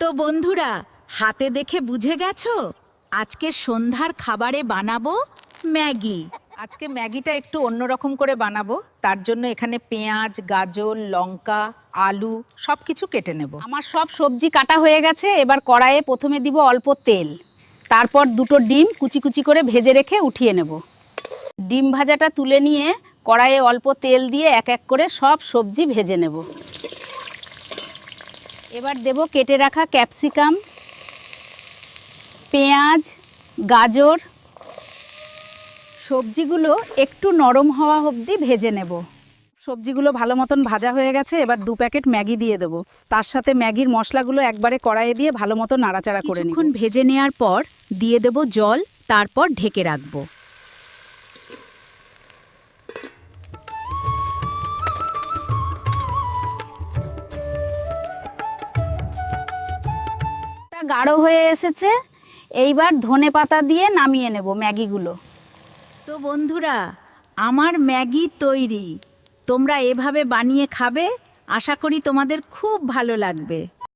তো বন্ধুরা, হাতে দেখে বুঝে গেছো আজকে সন্ধ্যার খাবারে বানাবো ম্যাগি। আজকে ম্যাগিটা একটু অন্যরকম করে বানাবো, তার জন্য এখানে পেঁয়াজ, গাজর, লঙ্কা, আলু সব কিছু কেটে নেব। আমার সব সবজি কাটা হয়ে গেছে। এবার কড়াইয়ে প্রথমে দিব অল্প তেল, তারপর দুটো ডিম কুচি কুচি করে ভেজে রেখে উঠিয়ে নেব। ডিম ভাজাটা তুলে নিয়ে কড়াইয়ে অল্প তেল দিয়ে এক এক করে সব সবজি ভেজে নেব। এবার দেব কেটে রাখা ক্যাপসিকাম, পেঁয়াজ, গাজর। সবজিগুলো একটু নরম হওয়া অবধি ভেজে নেব। সবজিগুলো ভালো মতন ভাজা হয়ে গেছে। এবার 2 প্যাকেট ম্যাগি দিয়ে দেবো। তার সাথে ম্যাগির মশলাগুলো একবারে কড়াইয়ে দিয়ে ভালো মতো নাড়াচাড়া করে নিব। কিছুক্ষণ ভেজে নেওয়ার পর দিয়ে দেব জল, তারপর ঢেকে রাখবো। গাঢ় হয়ে এসেছে। এইবার ধনেপাতা দিয়ে নামিয়ে নেব ম্যাগিগুলো। তো বন্ধুরা, আমার ম্যাগি তৈরি। তোমরা এভাবে বানিয়ে খাবে, আশা করি তোমাদের খুব ভালো লাগবে।